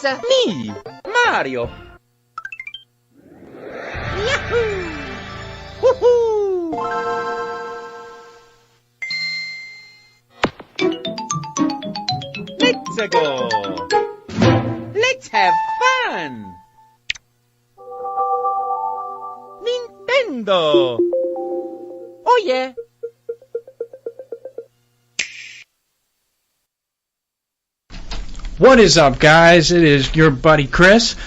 Me, Mario. Yahoo! Woohoo! Let's go! Let's have fun! Nintendo! Oh yeah! What is up, guys? It is your buddy Chris,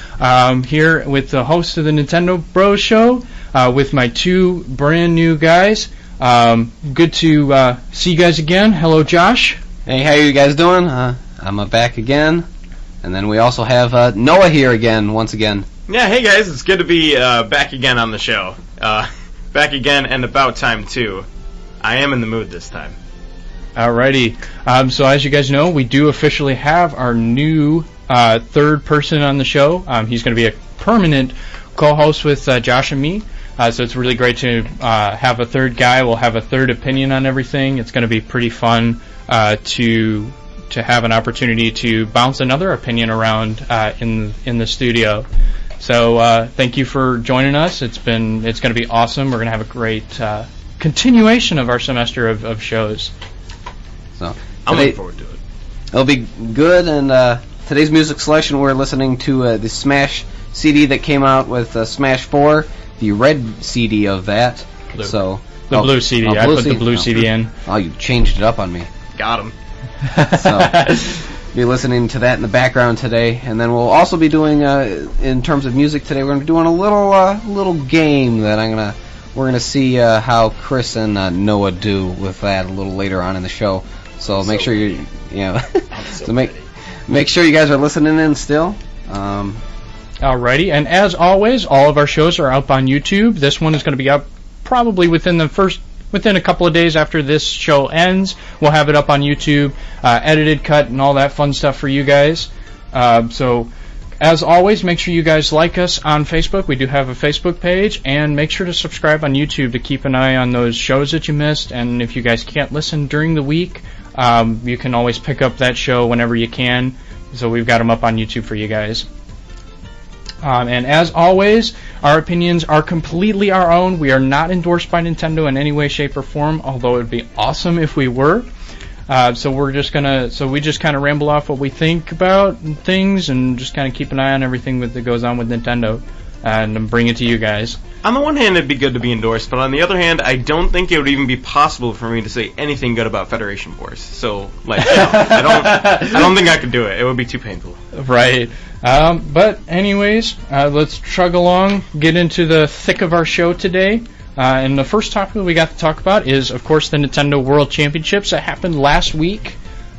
here with the host of the Nintenbros show, with my two brand new guys. Good to see you guys again. Hello, Josh. Hey, how you guys doing? I'm back again. And then we also have Noah here again, once again. Yeah, hey guys, it's good to be back again on the show. Back again, and about time, too. I am in the mood this time. Alrighty. So as you guys know, we do officially have our new third person on the show. He's going to be a permanent co-host with Josh and me. So it's really great to have a third guy. We'll have a third opinion on everything. It's going to be pretty fun to have an opportunity to bounce another opinion around in the studio. So thank you for joining us. It's going to be awesome. We're going to have a great continuation of our semester of shows. So I'm looking forward to it. It'll be good, and today's music selection, we're listening to the Smash CD that came out with Smash 4, the red CD of that. Blue. So blue CD. I put the blue CD in. Oh, you changed it up on me. Got him. So be listening to that in the background today, and then we'll also be doing, in terms of music today, we're going to be doing a little game that we're gonna see how Chris and Noah do with that a little later on in the show. So make sure make sure you guys are listening in still. Alrighty, and as always, all of our shows are up on YouTube. This one is going to be up probably within a couple of days after this show ends. We'll have it up on YouTube, edited, cut, and all that fun stuff for you guys. So, as always, make sure you guys like us on Facebook. We do have a Facebook page, and make sure to subscribe on YouTube to keep an eye on those shows that you missed. And if you guys can't listen during the week, you can always pick up that show whenever you can. So we've got them up on YouTube for you guys. And as always, our opinions are completely our own. We are not endorsed by Nintendo in any way, shape, or form, although it would be awesome if we were. So we just kind of ramble off what we think about things and just kind of keep an eye on everything that goes on with Nintendo and bring it to you guys. On the one hand, it'd be good to be endorsed, but on the other hand, I don't think it would even be possible for me to say anything good about Federation Force. So, I don't think I could do it. It would be too painful. Right. But anyways, let's chug along, get into the thick of our show today. And the first topic we got to talk about is, of course, the Nintendo World Championships that happened last week.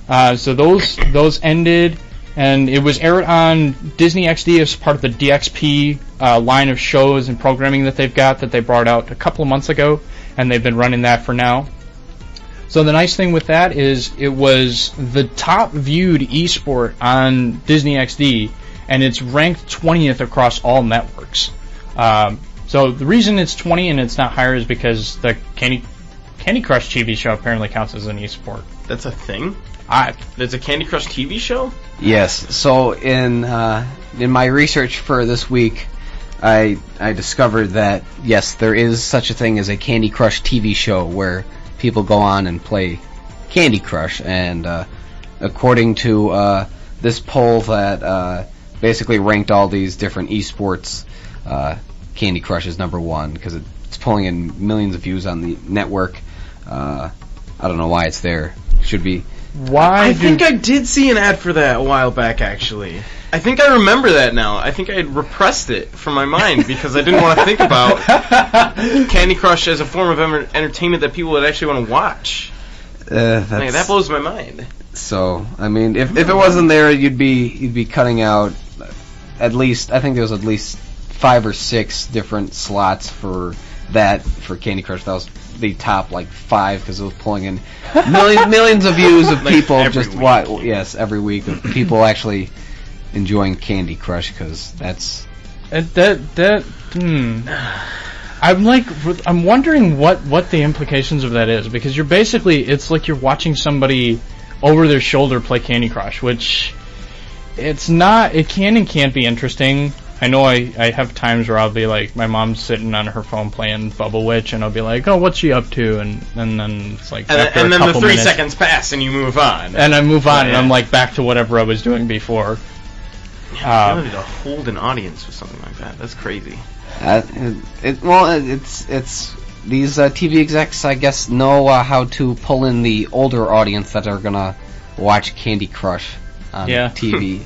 So those ended, and it was aired on Disney XD as part of the DXP line of shows and programming that they've got that they brought out a couple of months ago, and they've been running that for now. So the nice thing with that is it was the top viewed esport on Disney XD, and it's ranked 20th across all networks. So the reason it's 20 and it's not higher is because the Candy Crush TV show apparently counts as an esport. That's a thing? There's a Candy Crush TV show? Yes. So in my research for this week, I discovered that yes, there is such a thing as a Candy Crush TV show where people go on and play Candy Crush, and according to this poll that basically ranked all these different esports, Candy Crush is number one because it's pulling in millions of views on the network. I don't know why it's there. Should be. I think I did see an ad for that a while back, actually. I think I remember that now. I think I had repressed it from my mind because I didn't want to think about Candy Crush as a form of entertainment that people would actually want to watch. That blows my mind. So, I mean, if it wasn't there, you'd be cutting out at least. I think there was at least 5 or 6 different slots for Candy Crush. That was the top 5 because it was pulling in millions of views of people just watch. Yes, every week of people actually enjoying Candy Crush because that's I'm wondering what the implications of that is, because you're basically, it's like you're watching somebody over their shoulder play Candy Crush, which it's not. It can and can't be interesting. I know I have times where I'll be like, my mom's sitting on her phone playing Bubble Witch, and I'll be like, oh, what's she up to? And then it's like, after and a then the couple 3 minutes, seconds pass, and you move on. and I move on, and Yeah. I'm like back to whatever I was doing before. Yeah, the ability to hold an audience with something like that. That's crazy. It's these TV execs, I guess, know how to pull in the older audience that are gonna watch Candy Crush on TV.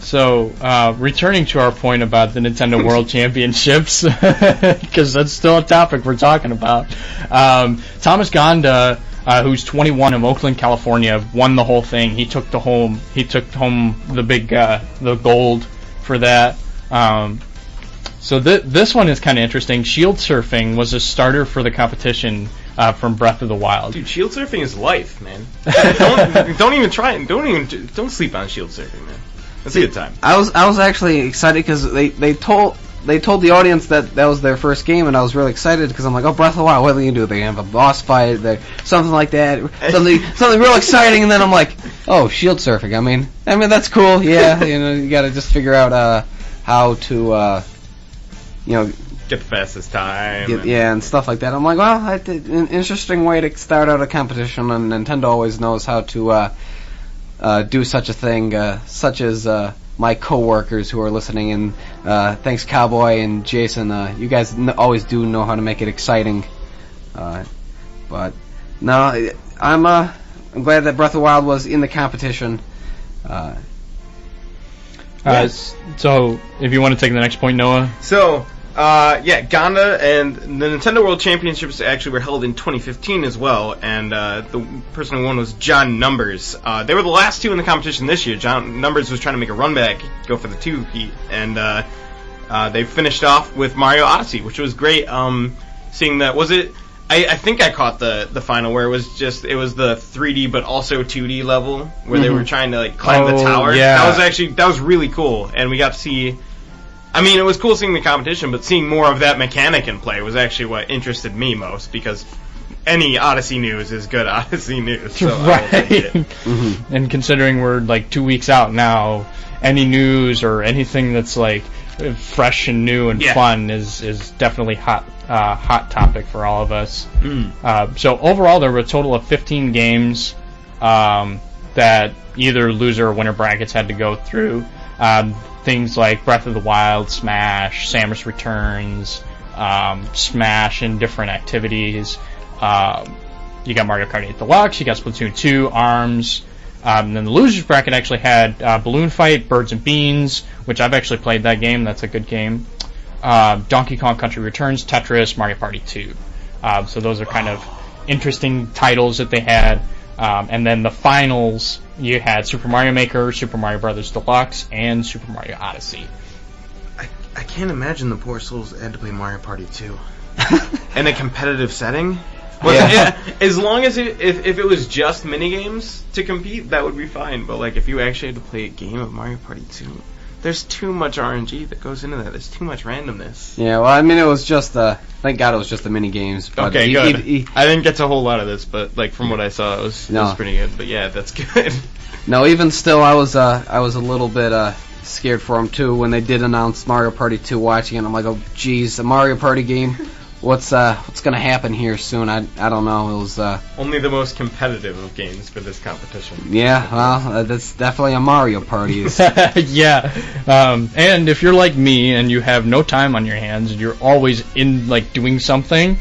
So, returning to our point about the Nintendo World Championships, because that's still a topic we're talking about. Thomas Gonda, who's 21 of Oakland, California, won the whole thing. He took home the big the gold for that. So this one is kind of interesting. Shield surfing was a starter for the competition from Breath of the Wild. Dude, shield surfing is life, man. don't even try it. Don't sleep on shield surfing, man. That's a good time. I was actually excited because they told the audience that was their first game, and I was really excited because I'm like, oh, Breath of the Wild, what are they gonna do? They have a boss fight, something like that, something real exciting, and then I'm like, oh, shield surfing. I mean that's cool. Yeah, you gotta just figure out how to get the fastest time. And stuff like that. I'm like, well, an interesting way to start out a competition, and Nintendo always knows how to do such a thing, such as my coworkers who are listening, and thanks Cowboy and Jason, you guys always do know how to make it exciting. But no, I'm glad that Breath of the Wild was in the competition. So, if you want to take the next point, Noah. So, Gonda and the Nintendo World Championships actually were held in 2015 as well, and the person who won was John Numbers. They were the last two in the competition this year. John Numbers was trying to make a run back, go for the 2-peat, and they finished off with Mario Odyssey, which was great. Seeing that, I think I caught the final where it was the 3D but also 2D level where they were trying to climb the tower. Yeah. That was really cool, and we got to see. I mean, it was cool seeing the competition, but seeing more of that mechanic in play was actually what interested me most, because any Odyssey news is good Odyssey news. So right. And considering we're 2 weeks out now, any news or anything that's fresh and new and fun is definitely hot topic for all of us. So overall, there were a total of 15 games that either loser or winner brackets had to go through. Things like Breath of the Wild, Smash, Samus Returns, Smash, and different activities. You got Mario Kart 8 Deluxe, you got Splatoon 2, ARMS. And then the losers bracket actually had Balloon Fight, Birds and Beans, which I've actually played that game. That's a good game. Donkey Kong Country Returns, Tetris, Mario Party 2. So those are kind of interesting titles that they had. And then the finals, you had Super Mario Maker, Super Mario Brothers Deluxe, and Super Mario Odyssey. I can't imagine the poor souls that had to play Mario Party 2 in a competitive setting. As long as if it was just minigames to compete, that would be fine. But if you actually had to play a game of Mario Party 2, there's too much RNG that goes into that. There's too much randomness. Yeah, well, I mean, it was just thank God it was just the mini games. But okay, good. I didn't get to a whole lot of this, but from what I saw, it was pretty good. But yeah, that's good. No, even still, I was a little bit scared for them too when they did announce Mario Party 2. Watching it, I'm like, oh, geez, a Mario Party game. What's gonna happen here soon? I don't know. It was only the most competitive of games for this competition. Yeah, well, that's definitely a Mario Party. Yeah, and if you're like me and you have no time on your hands and you're always in doing something,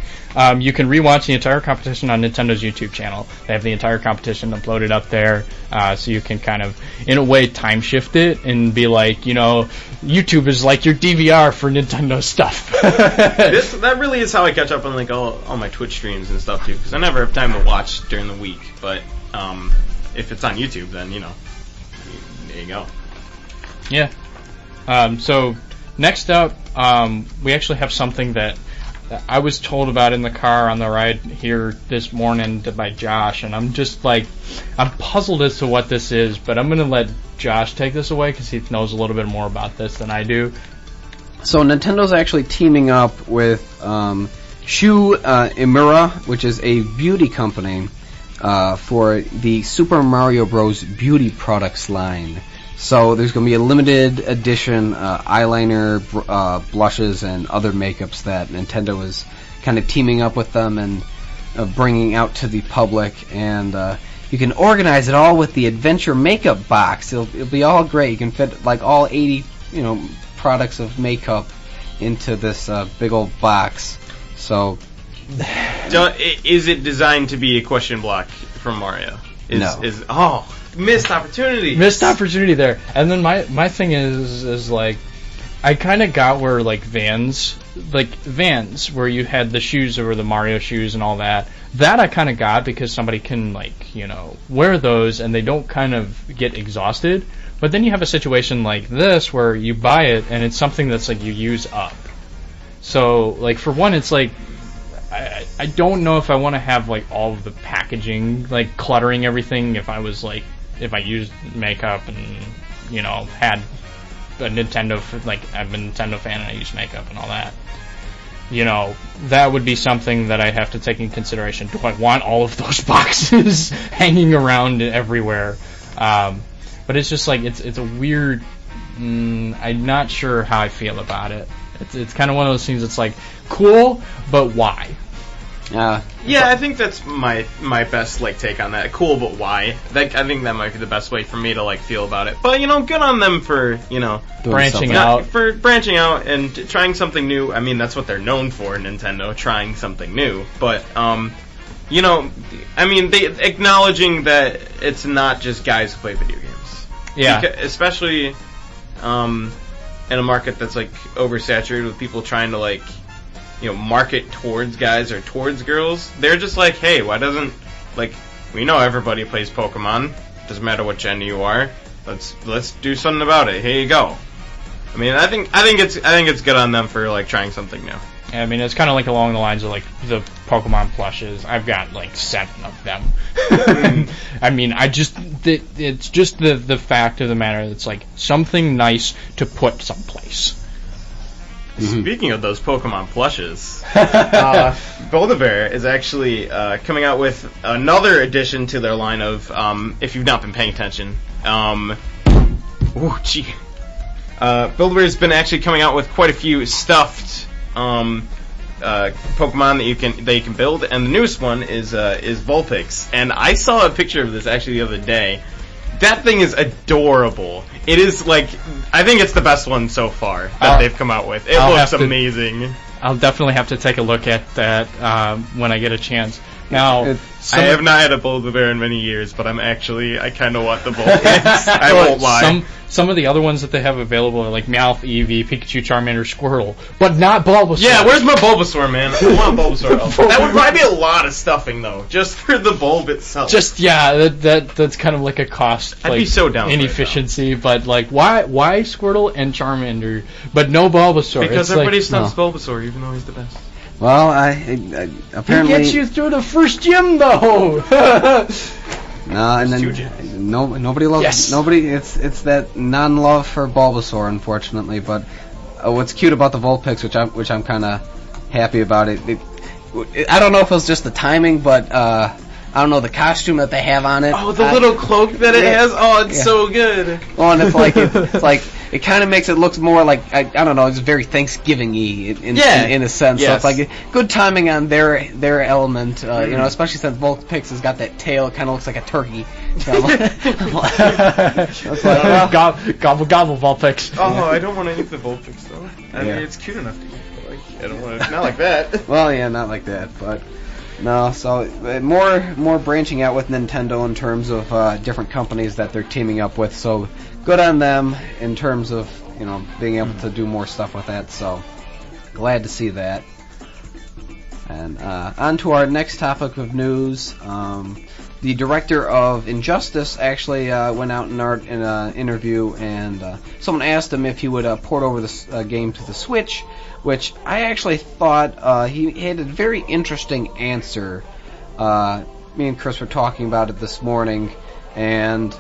you can rewatch the entire competition on Nintendo's YouTube channel. They have the entire competition uploaded up there, so you can kind of, in a way, time shift it and be YouTube is like your DVR for Nintendo stuff. That really is how I catch up on all my Twitch streams and stuff too, because I never have time to watch during the week. But if it's on YouTube, then there you go. Yeah. So next up, we actually have something that I was told about in the car on the ride here this morning by Josh, and I'm just I'm puzzled as to what this is, but I'm going to let Josh take this away because he knows a little bit more about this than I do. So Nintendo's actually teaming up with Shu Imura, which is a beauty company, for the Super Mario Bros. Beauty products line. So there's going to be a limited edition eyeliner, blushes, and other makeups that Nintendo is kind of teaming up with them and bringing out to the public. And you can organize it all with the Adventure Makeup Box. It'll be all great. You can fit like all 80 products of makeup into this big old box. So is it designed to be a question block from Mario? No. Missed opportunity. Missed opportunity there. And then my thing is like, I kind of got where like Vans, where you had the shoes over the Mario shoes and all that. That I kind of got because somebody can wear those and they don't kind of get exhausted. But then you have a situation like this where you buy it and it's something that's like you use up. So like for one, it's like I don't know if I want to have like all of the packaging like cluttering everything. If I used makeup and had a Nintendo, I'm a Nintendo fan and I use makeup and all that, that would be something that I'd have to take in consideration. Do I want all of those boxes hanging around everywhere? But it's just like it's a weird. I'm not sure how I feel about it. It's kind of one of those things that's like cool, but why? I think that's my best take on that. Cool, but why? I think that might be the best way for me to feel about it. But good on them for branching out, and trying something new. I mean, that's what they're known for, Nintendo, trying something new. But they acknowledging that it's not just guys who play video games. Yeah, especially in a market that's oversaturated with people trying to market towards guys or towards girls. They're just like, hey, why doesn't we know everybody plays Pokemon. Doesn't matter what gen you are. Let's do something about it. Here you go. I mean, I think it's good on them for trying something new. Yeah, I mean, it's kind of along the lines of the Pokemon plushes. I've got 7 of them. I mean, it's just the fact of the matter that's something nice to put someplace. Speaking of those Pokemon plushes, Build-A-Bear is actually coming out with another addition to their line of, if you've not been paying attention, Build-A-Bear's been actually coming out with quite a few stuffed Pokemon that you can build, and the newest one is Vulpix. And I saw a picture of this actually the other day. That thing is adorable. It is I think it's the best one so far that they've come out with. It looks amazing. I'll definitely have to take a look at that when I get a chance. Now, I have not had a Build-A-Bear in many years, but I kind of want the Vulpix. I won't lie. Some of the other ones that they have available are Meowth, Eevee, Pikachu, Charmander, Squirtle, but not Bulbasaur. Yeah, where's my Bulbasaur, man? I want Bulbasaur. That would probably be a lot of stuffing, though, just for the bulb itself. Just, yeah, that's kind of a cost. I'd be so down inefficiency, but why Squirtle and Charmander, but no Bulbasaur? Because everybody stuffs Bulbasaur, even though he's the best. Well, I apparently... He gets you through the first gym, though! No, and then nobody loves... Yes. Nobody... It's that non-love for Bulbasaur, unfortunately, but what's cute about the Vulpix, which I'm kind of happy about it, I don't know if it was just the timing, but I don't know, the costume that they have on it. Oh, the little cloak that it has? Oh, it's so good. Well, and it's it kind of makes it look more I don't know, it's very Thanksgiving-y in a sense. Yes. So it's good timing on their element, especially since Vulpix has got that tail. It kind of looks like a turkey. So gobble gobble Vulpix. Oh, I don't want to eat the Vulpix though. I mean, it's cute enough to eat, but I don't want to. Not like that. Well, yeah, not like that, but. No, so more branching out with Nintendo in terms of different companies that they're teaming up with. So good on them in terms of being able to do more stuff with that. So glad to see that. And on to our next topic of news. The director of Injustice actually went out in an interview, and someone asked him if he would port over this game to the Switch, which I actually thought he had a very interesting answer. Me and Chris were talking about it this morning, and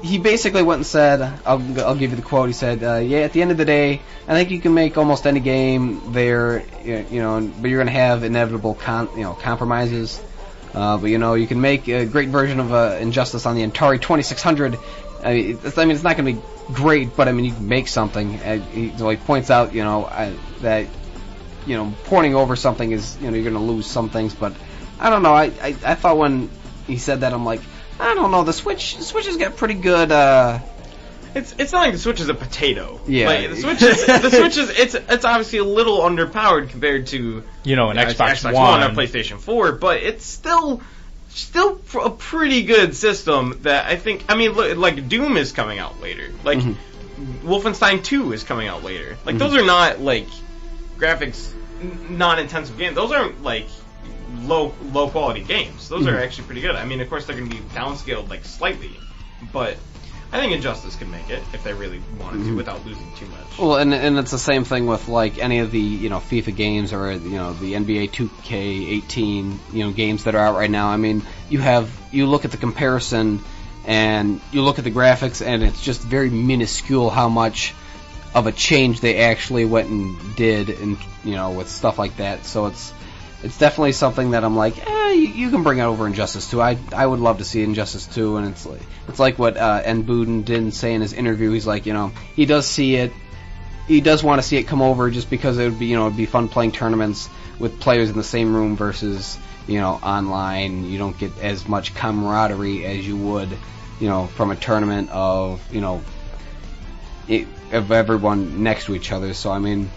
he basically went and said, I'll give you the quote, he said, at the end of the day, I think you can make almost any game there, but you're going to have inevitable compromises. But you can make a great version of Injustice on the Atari 2600 I mean, it's not going to be great, but I mean, you can make something. He points out, that porting over something is, you're going to lose some things, but I don't know. I thought when he said that, I'm like, I don't know. The Switch has got pretty good. It's not like the Switch is a potato. Yeah. Like, the Switch is it's obviously a little underpowered compared to an Xbox One or PlayStation 4, but it's still a pretty good system that I think. I mean, look, like Doom is coming out later. Like Wolfenstein 2 is coming out later. Like those are not like graphics non-intensive games. Those aren't like low quality games. Those are actually pretty good. I mean, of course they're going to be downscaled like slightly, but I think Injustice could make it if they really wanted to without losing too much. Well, and it's the same thing with like any of the FIFA games or the NBA 2K18 games that are out right now. I mean, you look at the comparison and you look at the graphics, and it's just very minuscule how much of a change they actually went and did, and with stuff like that. So it's definitely something that I'm like, you can bring it over Injustice 2. I would love to see Injustice 2, and it's like what N. Budin didn't say in his interview. He's like, he does see it. He does want to see it come over just because it would be, it'd be fun playing tournaments with players in the same room versus, online. You don't get as much camaraderie as you would, from a tournament of, of everyone next to each other. So, I mean,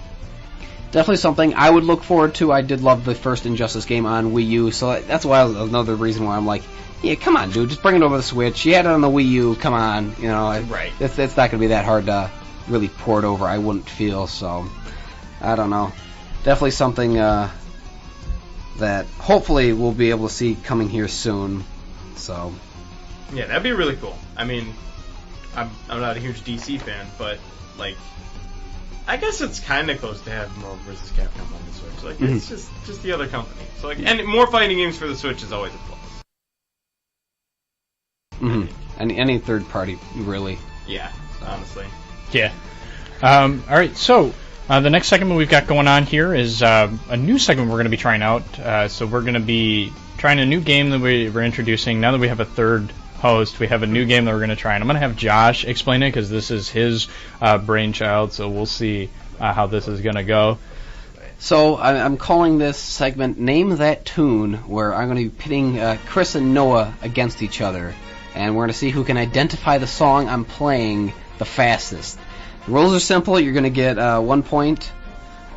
definitely something I would look forward to. I did love the first Injustice game on Wii U, so that's why another reason why I'm like, yeah, come on, dude, just bring it over the Switch. You had it on the Wii U, come on, right? It's not going to be that hard to really port over. I wouldn't feel so. I don't know. Definitely something that hopefully we'll be able to see coming here soon. So. Yeah, that'd be really cool. I mean, I'm not a huge DC fan, but like, I guess it's kind of close to have Marvel vs. Capcom on the Switch. Like, it's just the other company. So like, and more fighting games for the Switch is always a plus. Any third party, really. Yeah, honestly. Yeah. All right, so the next segment we've got going on here is a new segment we're going to be trying out. So we're going to be trying a new game that we're introducing. Now that we have a third host, we have a new game that we're going to try, and I'm going to have Josh explain it because this is his brainchild, so we'll see how this is going to go. So I'm calling this segment Name That Tune, where I'm going to be pitting Chris and Noah against each other, and we're going to see who can identify the song I'm playing the fastest. The rules are simple. You're going to get 1 point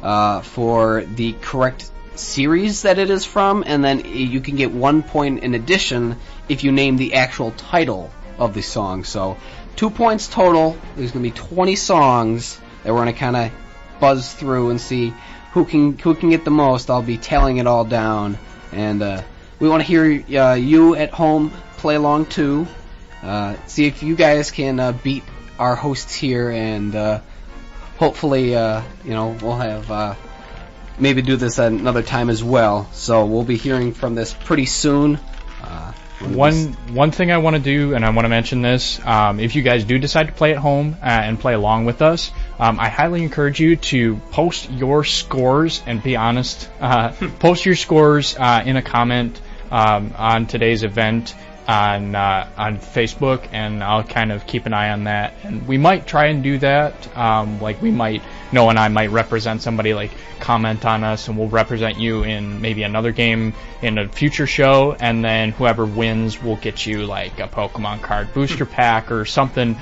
for the correct series that it is from, and then you can get 1 point in addition if you name the actual title of the song. So 2 points total. There's going to be 20 songs that we're going to kind of buzz through and see who can get the most. I'll be tallying it all down, and we want to hear you at home play along too. See if you guys can beat our hosts here, and hopefully we'll have maybe do this at another time as well. So we'll be hearing from this pretty soon. One thing I want to do, and I want to mention this, if you guys do decide to play at home and play along with us, I highly encourage you to post your scores and be honest. Post your scores in a comment on today's event on Facebook, and I'll kind of keep an eye on that. And we might try and do that. Noah and I might represent somebody, like comment on us, and we'll represent you in maybe another game in a future show, and then whoever wins will get you like a Pokemon card booster pack or something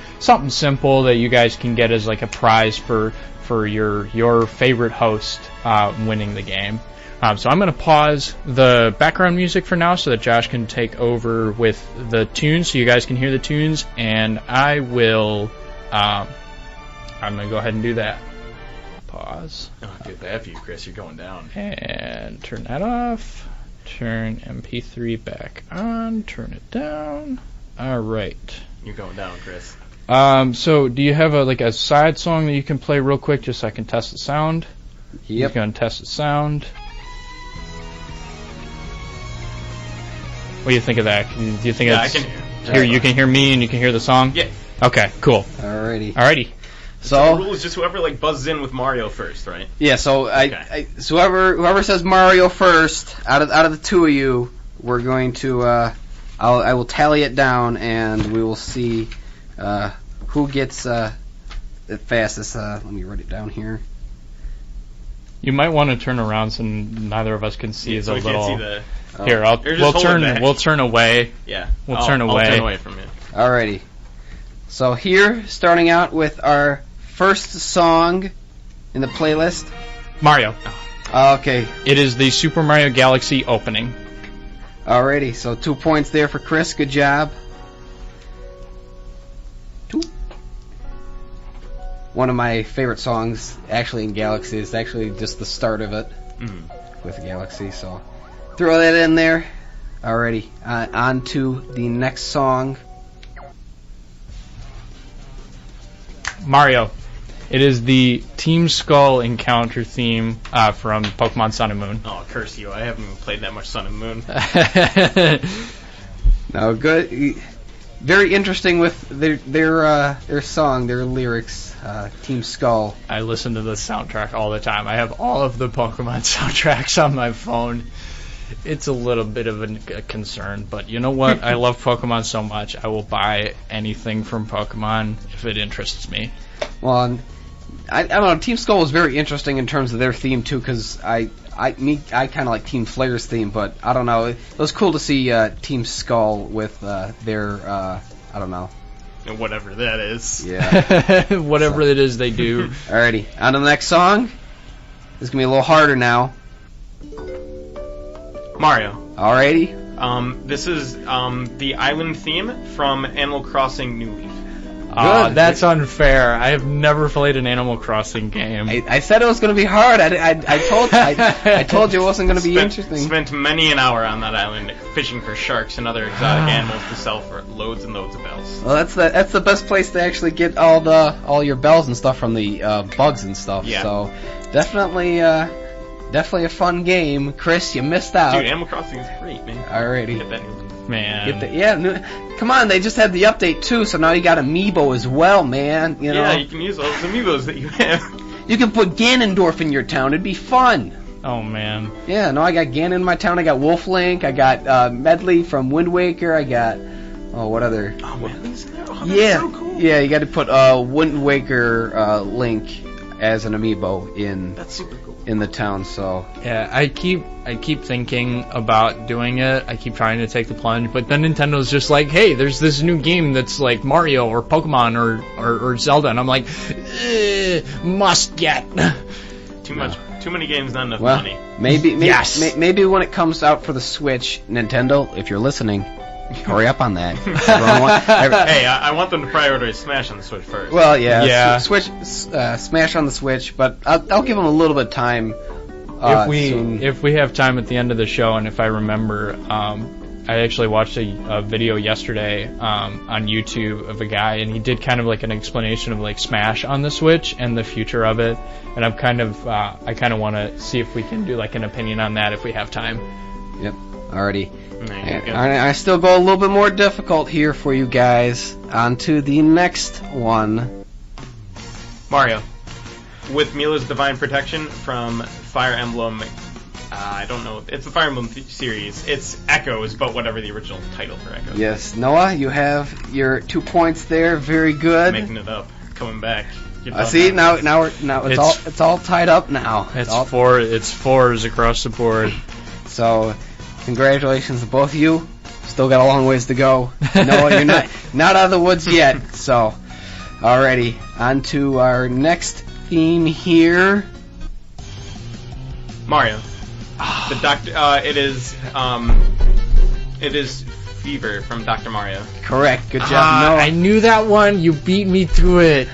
simple that you guys can get as like a prize for your favorite host winning the game. So I'm going to pause the background music for now so that Josh can take over with the tunes so you guys can hear the tunes, and I will I'm going to go ahead and do that. Pause. Oh, good bad for you, Chris. You're going down. And turn that off. Turn MP3 back on. Turn it down. All right. You're going down, Chris. So do you have a side song that you can play real quick just so I can test the sound? Yep. I'm going to test the sound. What do you think of that? Do you think I can hear? You can hear me and you can hear the song? Yeah. Okay, cool. Alrighty. So the rule is just whoever buzzes in with Mario first, right? Yeah. So so whoever says Mario first out of the two of you, we're going to I will tally it down, and we will see who gets the fastest. Let me write it down here. You might want to turn around so neither of us can see so the we little. can't see the. Here, we'll turn away. Yeah. We'll turn away. I'll turn away from you. Alrighty. So here, starting out with our first song in the playlist. Mario. Okay. It is the Super Mario Galaxy opening. Alrighty. So 2 points there for Chris. Good job. 2. One of my favorite songs, actually in Galaxy, is actually just the start of it with Galaxy. So throw that in there. Alrighty. On to the next song. Mario. It is the Team Skull encounter theme from Pokemon Sun and Moon. Oh, curse you. I haven't even played that much Sun and Moon. No, good. Very interesting with their song, their lyrics. Team Skull. I listen to the soundtrack all the time. I have all of the Pokemon soundtracks on my phone. It's a little bit of a concern, but you know what? I love Pokemon so much, I will buy anything from Pokemon if it interests me. Well, I don't know. Team Skull was very interesting in terms of their theme too, because I kind of like Team Flare's theme, but I don't know. It was cool to see Team Skull with their I don't know. Whatever that is. Yeah. Whatever it is they do. Alrighty, on to the next song. This is gonna be a little harder now. Mario. Alrighty. This is the island theme from Animal Crossing New Leaf. That's unfair. I have never played an Animal Crossing game. I said it was going to be hard. I told you it wasn't going to be interesting. Spent many an hour on that island fishing for sharks and other exotic animals to sell for loads and loads of bells. Well, that's the best place to actually get all your bells and stuff from the bugs and stuff. Yeah. So definitely a fun game. Chris, you missed out. Dude, Animal Crossing is great, man. Alrighty. Get that New Leaf. Man. Come on, they just had the update too, so now you got Amiibo as well, man. You know? Yeah, you can use all those Amiibos that you have. You can put Ganondorf in your town. It'd be fun. Oh, man. Yeah, no, I got Ganon in my town. I got Wolf Link. I got Medley from Wind Waker. I got what other? Oh, Medley's in there. Oh, that's Yeah, so cool. yeah. You got to put Wind Waker Link as an Amiibo in. That's super cool. In the town, so Yeah, I keep thinking about doing it. I keep trying to take the plunge, but then Nintendo's just like, hey, there's this new game that's like Mario or Pokemon or Zelda, and I'm like, must get. Too many games, not enough well, money. maybe Yes. maybe when it comes out for the Switch, Nintendo, if you're listening, hurry up on that. Hey, I want them to prioritize Smash on the Switch first. Well, yeah, Yeah. Switch, Smash on the Switch, but I'll give them a little bit of time. If we have time at the end of the show, and if I remember, I actually watched a video yesterday on YouTube of a guy, and he did kind of like an explanation of like Smash on the Switch and the future of it. And I'm kind of I kind of want to see if we can do like an opinion on that if we have time. Yep, already. There you go. I still go a little bit more difficult here for you guys. On to the next one. Mario. With Mila's Divine Protection from Fire Emblem. I don't know. It's the Fire Emblem series. It's Echoes, but whatever the original title for Echoes. Yes, Noah, you have your 2 points there. Very good. Making it up. Coming back. See, now it's all tied up now. It's fours across the board. So, congratulations to both of you. Still got a long ways to go. Noah, you're not out of the woods yet. So, alrighty, on to our next theme here. Mario. The doctor. It is Fever from Dr. Mario. Correct. Good job, Noah. I knew that one. You beat me to it.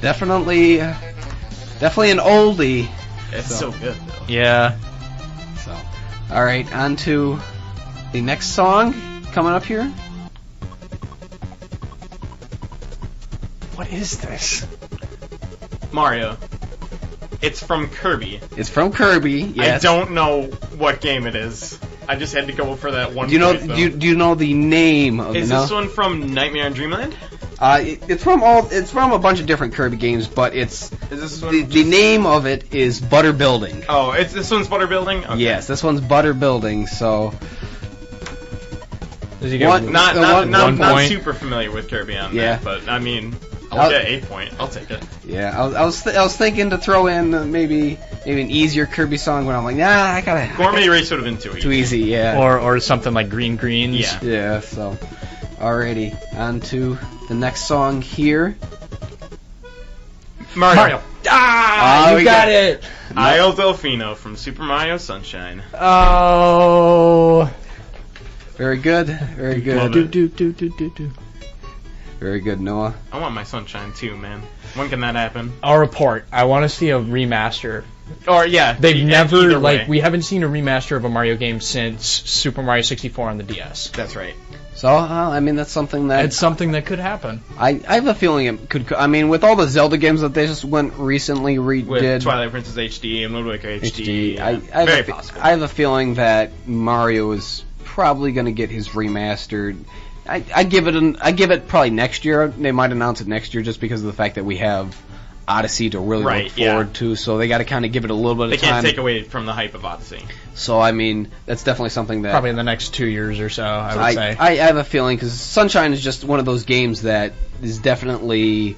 Definitely an oldie. It's so good though. Yeah. So, all right, on to the next song coming up here. What is this? Mario. It's from Kirby. It's from Kirby. Yes. I don't know what game it is. I just had to go for that one. Do you know? point, though. Do you know the name of? Is this one from Nightmare on Dreamland? It's from a bunch of different Kirby games, but Is this one the name of it is Butter Building. Oh, this one's Butter Building. Okay. Yes, this one's Butter Building. So Does he get One- Not one point? super familiar with Kirby on Yeah. that, but I mean, I'll get 8 point. I'll take it. Yeah, I was thinking to throw in maybe an easier Kirby song, but I'm like, nah, I gotta. Gourmet Race would have been too easy. Too easy, yeah. or something like Green Greens? Yeah. Yeah, so. Alrighty, on to the next song here. Mario. Ah, you got it. Isle Delfino from Super Mario Sunshine. Oh. Very good, very Love good. it. Very good, Noah. I want my Sunshine too, man. When can that happen? I'll report. I want to see a remaster. Or yeah, They've never either way. we haven't seen a remaster of a Mario game since Super Mario 64 on the DS. That's right. So, I mean, that's something that It's something that could happen. I have a feeling it could. I mean, with all the Zelda games that they just went recently With redid, Twilight Princess HD and Little Wicker HD. HD. yeah. I Very have a, possible. I have a feeling that Mario is probably going to get his remastered. I give it probably next year. They might announce it next year just because of the fact that we have Odyssey to really Right, look forward to. So they got to kind of give it a little bit They of time. can't take away from the hype of Odyssey. So I mean, that's definitely something that Probably in the next 2 years or so, I would say. I have a feeling because Sunshine is just one of those games that is definitely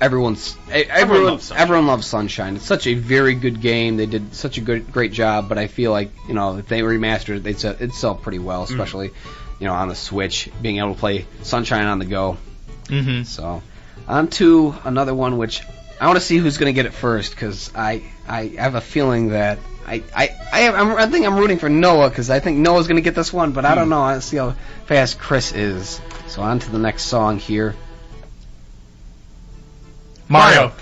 everyone loves Sunshine. It's such a very good game. They did such a great job. But I feel like if they remastered it, it'd sell pretty well, especially on the Switch, being able to play Sunshine on the go. Mm-hmm. So on to another one, which I want to see who's going to get it first because I have a feeling that. I think I'm rooting for Noah because I think Noah's going to get this one, but I don't know. I'll see how fast Chris is. So on to the next song here. Mario.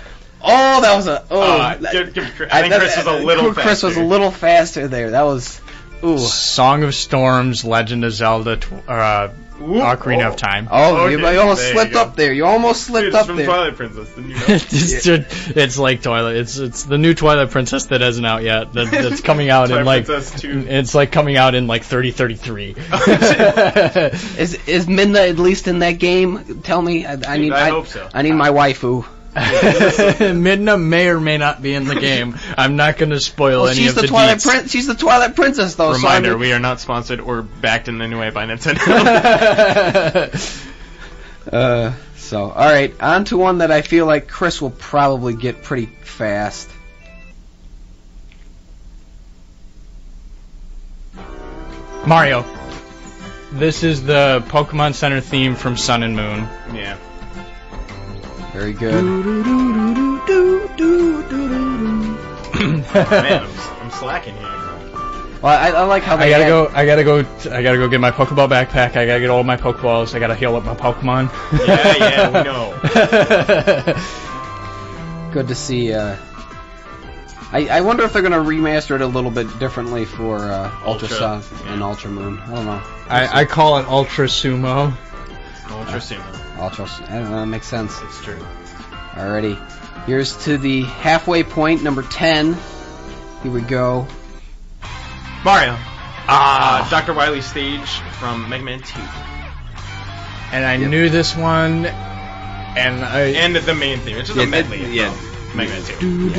Oh, that was a. I think Chris was a little faster. Chris was a little faster there. That was. Ooh. Song of Storms, Legend of Zelda, Ocarina of Time. Oh, Okay, you almost there you slipped go. up there. You almost slipped It's up from there. Twilight Princess, didn't you know? It's like Twilight. It's the new Twilight Princess that isn't out yet. That's coming out in Twilight like Princess 2. it's like coming out in like 3033. Is Midna at least in that game? Tell me. I need. I hope so. I need my waifu. Midna may or may not be in the game. I'm not going to spoil any she's of the the Twilight deets. She's the Twilight Princess, though. Reminder: so I mean, we are not sponsored or backed in any way by Nintendo. So, all right, on to one that I feel like Chris will probably get pretty fast. Mario. This is the Pokemon Center theme from Sun and Moon. yeah. Very good. Man, I'm slacking here. Well, I like how I they gotta go get my Pokeball backpack. I gotta get all my Pokeballs. I gotta heal up my Pokemon. Yeah, we know. Good to see. I wonder if they're gonna remaster it a little bit differently for Ultra Sun and Ultra Moon. I don't know. I call it Ultra Sumo. Ultra Sumo. Ultra. I don't know. That makes sense. It's true. Alrighty. Here's to the halfway point, number 10. Here we go. Mario. Dr. Wily's stage from Mega Man 2. And I knew this one, and the main theme. It's just a medley. yeah. Of Mega Man 2.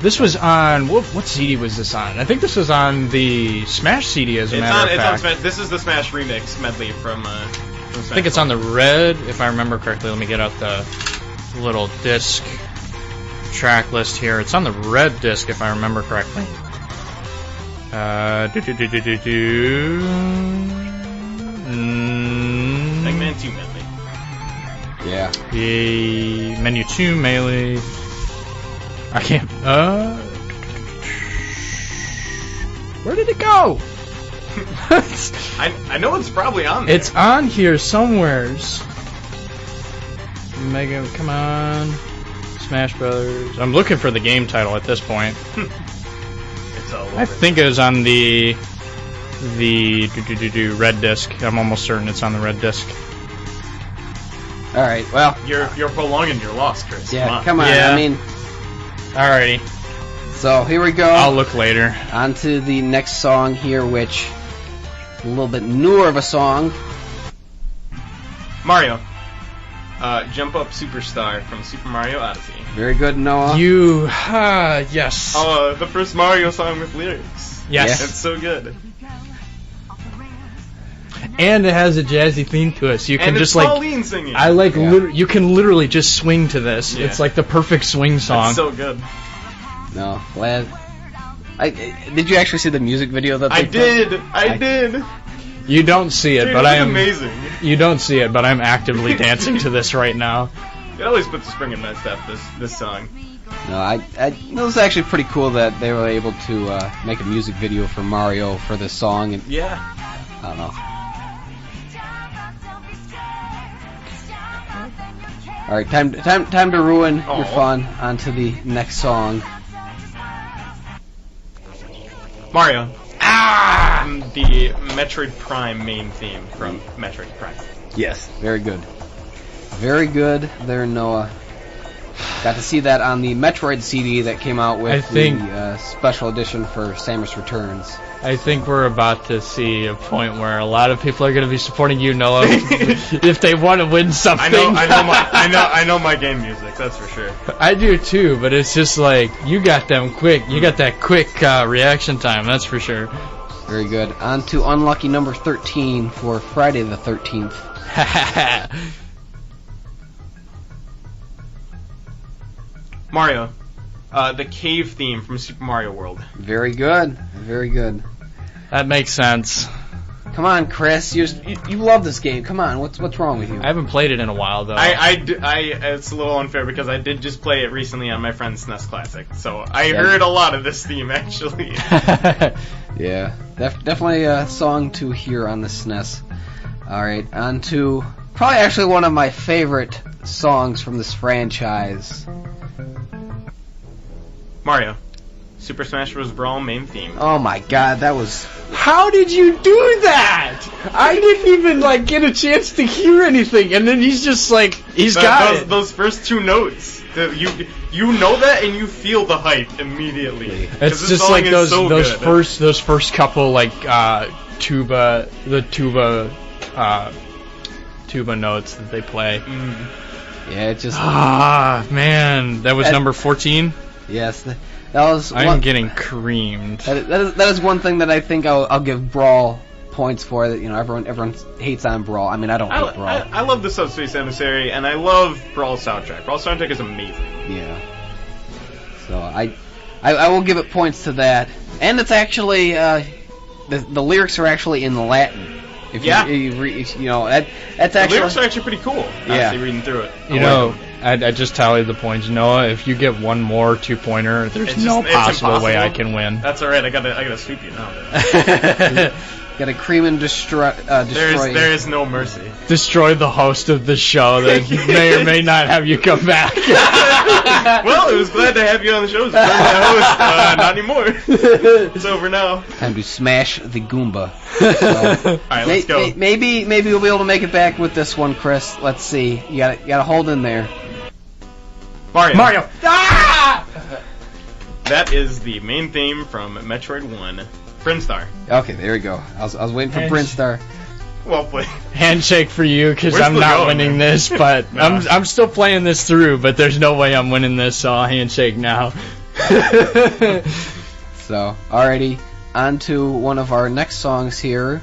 this was on what CD was this on? I think this was on the Smash CD, as a matter of fact. Smash. This is the Smash remix medley from Smash. I think it's on the red, if I remember correctly. Let me get out the little disc track list here. It's on the red disc, if I remember correctly. Mega Man 2 medley. Yeah. The menu 2 melee. I can't. Where did it go? I know it's probably on there. It's on here somewheres. Mega, come on. Smash Brothers. I'm looking for the game title at this point. It's all over. I think it was on the red disc. I'm almost certain it's on the red disc. All right. Well. You're prolonging your loss, Chris. Yeah. Come on. Yeah. I mean. Alrighty. So here we go. I'll look later. On to the next song here, which is a little bit newer of a song. Mario. Jump Up Superstar from Super Mario Odyssey. Very good, Noah. Yes. The first Mario song with lyrics. Yes. It's so good. and it has a jazzy theme to it, so you can and just it's like. Pauline singing. You can literally just swing to this. Yeah. It's like the perfect swing song. It's so good. No, glad. Did you actually see the music video that they I did. You don't see it, Dude, but it was I am. amazing. You don't see it, but I'm actively dancing to this right now. It always puts a spring in my step. This song. No, it was actually pretty cool that they were able to make a music video for Mario for this song, and Yeah. I don't know. All right, time to ruin your fun. On to the next song. Mario. The Metroid Prime main theme from Metroid Prime. Yes, very good. Very good there, Noah. Got to see that on the Metroid CD that came out with the special edition for Samus Returns. I think we're about to see a point where a lot of people are going to be supporting you, Noah, if they want to win something. I know my game music. That's for sure. I do too, but it's just like you got them quick. You got that quick reaction time. That's for sure. Very good. On to unlucky number 13 for Friday the 13th. Mario. The cave theme from Super Mario World. Very good. Very good. That makes sense. Come on, Chris. You love this game. Come on. What's wrong with you? I haven't played it in a while, though. It's a little unfair because I did just play it recently on my friend's SNES Classic, so I heard a lot of this theme, actually. Yeah. Definitely a song to hear on the SNES. Alright, on to probably actually one of my favorite songs from this franchise. Mario. Super Smash Bros. Brawl main theme. Oh my god, that was... How did you do that? I didn't even get a chance to hear anything, and then he's just got it. Those first two notes. You know that, and you feel the hype immediately. It's just like those first couple tuba notes that they play. Yeah, it just... man, that was number 14? Yes, that was... I'm getting creamed. That is one thing that I think I'll give Brawl points for. That everyone hates on Brawl. I mean, I don't hate Brawl. I love the Subspace Emissary, and I love Brawl's soundtrack. Brawl's soundtrack is amazing. Yeah. So I will give it points to that, and it's actually the lyrics are actually in Latin. If you that's actually... The lyrics are actually pretty cool. Honestly, reading through it. I just tallied the points. Noah, if you get one more 2-pointer, there's no possible way I can win. That's alright, I gotta sweep you now. Gotta cream and destroy. There is no mercy. Destroy the host of the show that may or may not have you come back. Well, it was glad to have you on the show. Not anymore. It's over now. Time to smash the Goomba. So, alright, let's go. Maybe we'll be able to make it back with this one, Chris. Let's see. You gotta hold in there. Mario! Ah! That is the main theme from Metroid 1. Brinstar. Okay, there we go. I was waiting for Brinstar. Well played. Handshake for you, because I'm not winning this, but no. I'm still playing this through, but there's no way I'm winning this, so I'll handshake now. So, alrighty, on to one of our next songs here.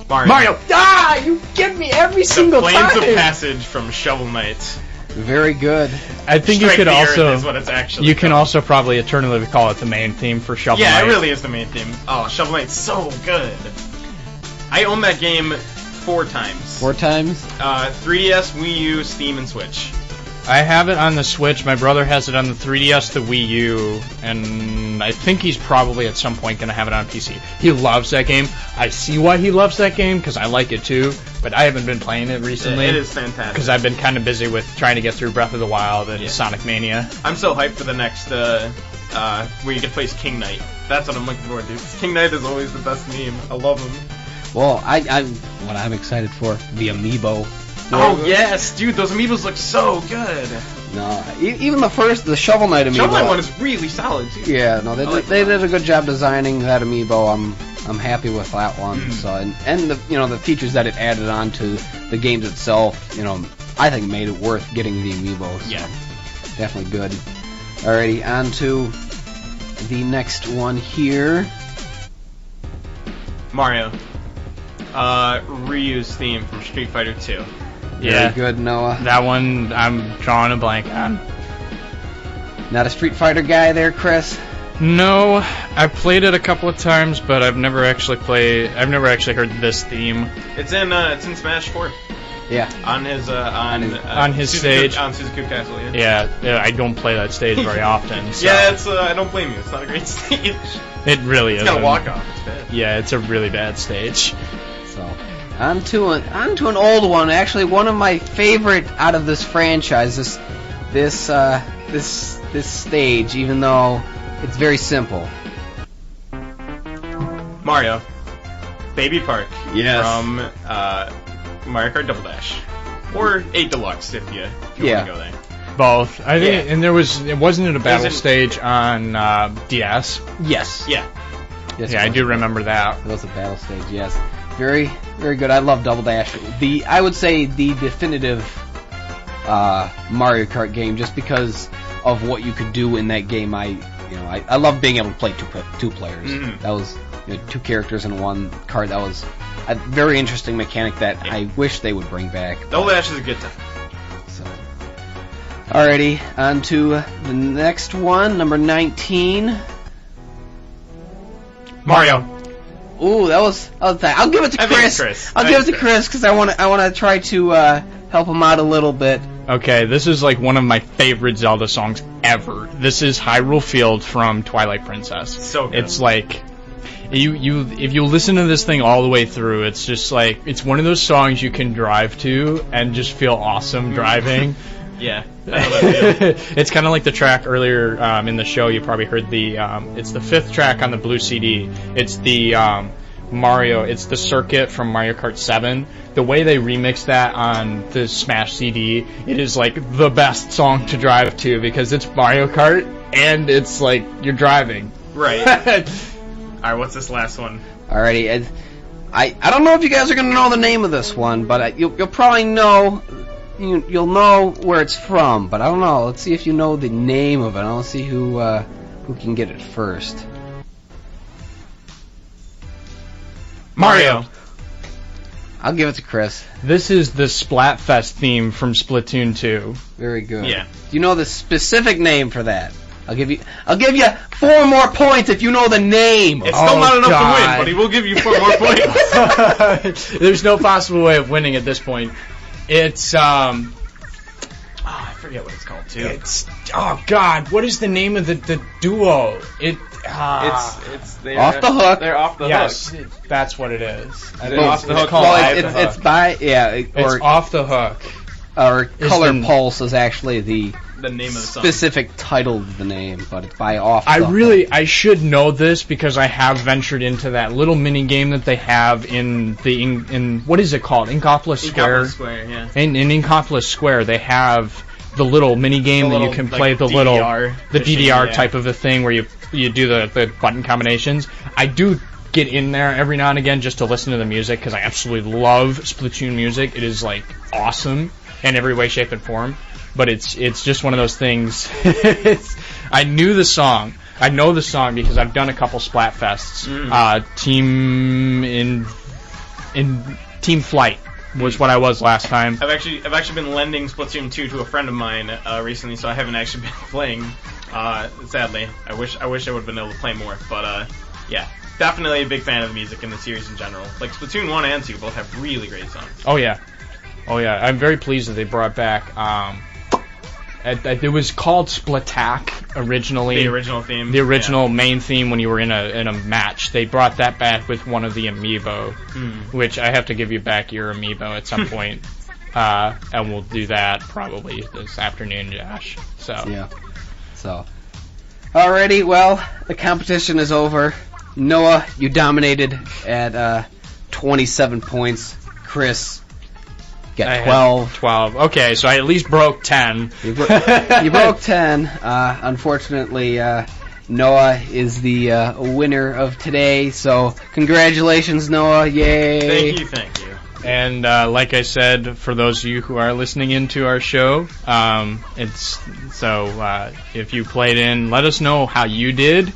Mario! Ah! You get me every single time! The Flames of Passage from Shovel Knight. Very good. I think you could also... is what it's actually you can also probably eternally call it the main theme for Shovel Knight. Yeah, it really is the main theme. Oh, Shovel Knight's so good. I own that game 4 times. 4 times? 3DS, Wii U, Steam, and Switch. I have it on the Switch. My brother has it on the 3DS, the Wii U, and I think he's probably at some point going to have it on PC. He loves that game. I see why he loves that game, because I like it too, but I haven't been playing it recently. It is fantastic. Because I've been kind of busy with trying to get through Breath of the Wild and Sonic Mania. I'm so hyped for the next, where you can face King Knight. That's what I'm looking forward to. King Knight is always the best meme. I love him. Well, what I'm excited for, the amiibo. Oh yes, dude, those amiibos look so good. No, even the Shovel Knight amiibo. Shovel Knight one is really solid too. Yeah, no, they did a good job designing that amiibo. I'm happy with that one. So and the features that it added on to the games itself, I think made it worth getting the amiibo. So yeah, definitely good. Alrighty, on to the next one here. Mario. Ryu's theme from Street Fighter 2. Yeah, Very good, Noah. that one I'm drawing a blank on. Not a Street Fighter guy there, Chris? No, I've played it a couple of times, but I've never actually heard this theme. It's in Smash 4. Yeah. On his On his Suzuku, stage. on Suzuku Castle. Yeah. Yeah, I don't play that stage very often. So Yeah, it's I don't blame you. It's not a great stage. it really is. It's got a walk off. It's bad. Yeah, it's a really bad stage. So, on to an old one. Actually, one of my favorite out of this franchise. This stage, even though it's very simple. Mario, Baby Park. Yes. From Mario Kart Double Dash, or 8 Deluxe if you want to go there. Both. I think, Yeah. and it wasn't a battle in- stage on DS. Yes. Yeah. Yes, Yeah, I do remember that. It was a battle stage. Yes. Very, very good. I love Double Dash. I would say the definitive Mario Kart game, just because of what you could do in that game. I love being able to play two players. Mhm. That was 2 characters in one cart. That was a very interesting mechanic that I wish they would bring back. Double Dash is a good time. So, alrighty, on to the next one, number 19. Mario. Ooh, that was I'll give it to I think Chris. Chris. I'll I give it think to Chris because I want to try to help him out a little bit. Okay, this is like one of my favorite Zelda songs ever. This is Hyrule Field from Twilight Princess. So good. It's like if you listen to this thing all the way through, it's just like it's one of those songs you can drive to and just feel awesome driving. Yeah. I know that feel. It's kind of like the track earlier in the show. You probably heard it's the 5th track on the blue CD. It's the Mario. It's the circuit from Mario Kart 7. The way they remix that on the Smash CD, it is like the best song to drive to because it's Mario Kart and it's like you're driving. Right. Alright, what's this last one? Alrighty, I don't know if you guys are gonna know the name of this one, but you'll probably know. You'll know where it's from, but I don't know. Let's see if you know the name of it. I'll see who can get it first. Mario. I'll give it to Chris. This is the Splatfest theme from Splatoon 2. Very good. Yeah. Do you know the specific name for that? I'll give you 4 more points if you know the name. It's still not enough to God. win, but he will give you 4 more points. There's no possible way of winning at this point. It's I forget what it's called too. oh god, what is the name of the duo? It's they're Off the Hook. They're off the yes, hook. that's what it is. They're off the hook. Well, Live it's, the it's Hook. by It's Off the Hook. or Is Color the- Pulse is actually the The name of the song. specific title of the name, but it's by Off the I should know this because I have ventured into that little mini game that they have in what is it called? Inkopolis Square. Inkopolis Square, yeah. In Inkopolis Square, they have the little mini game that you can play like, the DDR machine, DDR yeah. type of a thing where you do the button combinations. I do get in there every now and again just to listen to the music because I absolutely love Splatoon music. It is like awesome in every way, shape, and form. But it's just one of those things. I knew the song. I know the song because I've done a couple Splatfests. Team Flight was what I was last time. I've actually been lending Splatoon 2 to a friend of mine recently, so I haven't actually been playing. Sadly, I wish I would have been able to play more. But yeah, definitely a big fan of the music in the series in general. Like Splatoon 1 and 2 both have really great songs. Oh yeah. I'm very pleased that they brought back. It was called Splatak originally. The original theme. The original main theme when you were in a match. They brought that back with one of the amiibo, which I have to give you back your amiibo at some point, and we'll do that probably this afternoon, Josh. So Yeah. So, alrighty, well, the competition is over. Noah, you dominated at 27 points. Chris, I got had 12. 12. Okay, so I at least broke 10. You broke 10. Unfortunately, Noah is the winner of today. So, congratulations, Noah! Yay! Thank you. And like I said, for those of you who are listening into our show, if you played in, let us know how you did,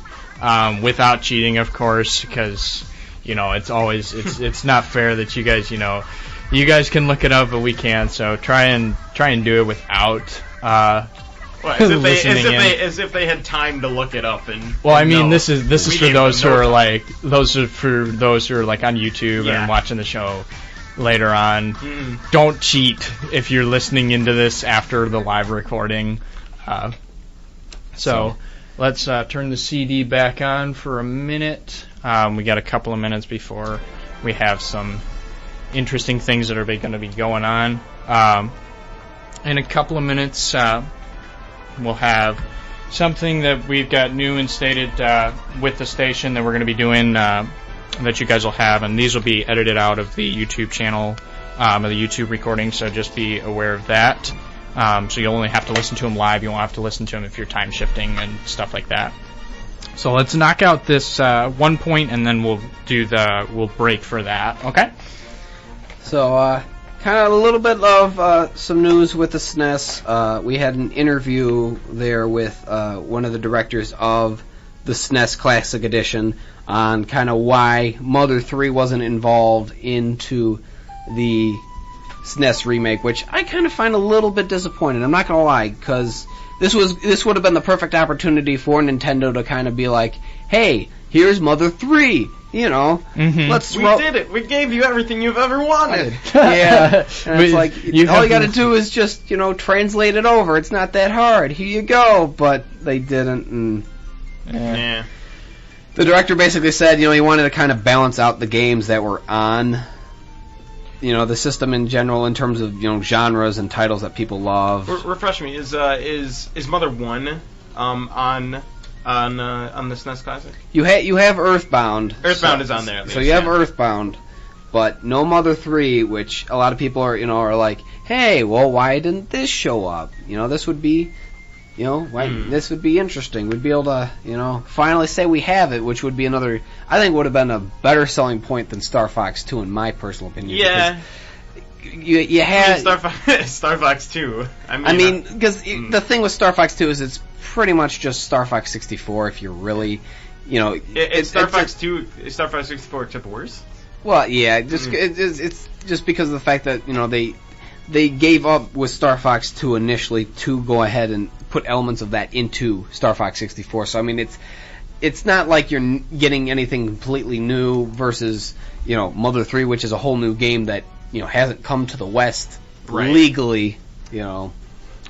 without cheating, of course, because it's always it's not fair that you guys you guys can look it up, but we can't. So try and do it without. Well, as if they had time to look it up and. Well, I mean, this is for those who are like on YouTube and watching the show later on. Don't cheat if you're listening into this after the live recording. So let's turn the CD back on for a minute. We got a couple of minutes before we have some interesting things that are going to be going on. In a couple of minutes. We'll have something that we've got new and stated with the station that we're going to be doing that you guys will have, and these will be edited out of the YouTube channel, of the YouTube recording, so just be aware of that. So you'll only have to listen to them live. You won't have to listen to them if you're time shifting and stuff like that. So let's knock out this 1 point, and then we'll break for that. Okay? So, kind of a little bit of some news with the SNES. We had an interview there with one of the directors of the SNES Classic Edition on kind of why Mother 3 wasn't involved into the SNES remake, which I kind of find a little bit disappointing. I'm not going to lie, because this would have been the perfect opportunity for Nintendo to kind of be like, hey, here's Mother 3. Let's We did it. We gave you everything you've ever wanted. Yeah. And it's like, all you gotta do is just, translate it over. It's not that hard. Here you go. But they didn't. And yeah. The director basically said, he wanted to kind of balance out the games that were on, the system in general in terms of, genres and titles that people love. Refresh me. Is Mother 1 on the SNES Classic? You have Earthbound. Earthbound is on there. So you have Earthbound, but no Mother 3, which a lot of people are like, hey, well, why didn't this show up? This would be, this would be interesting. We'd be able to, finally say we have it, which would be another, I think would have been a better selling point than Star Fox 2, in my personal opinion. Yeah. You had Star Fox 2. Because the thing with Star Fox 2 is it's pretty much just Star Fox 64 if you're really, it's Star Fox 2, Star Fox 64 except worse. Well, yeah, it's just because of the fact that they gave up with Star Fox 2 initially to go ahead and put elements of that into Star Fox 64. So it's not like you're getting anything completely new versus Mother 3, which is a whole new game that hasn't come to the West legally.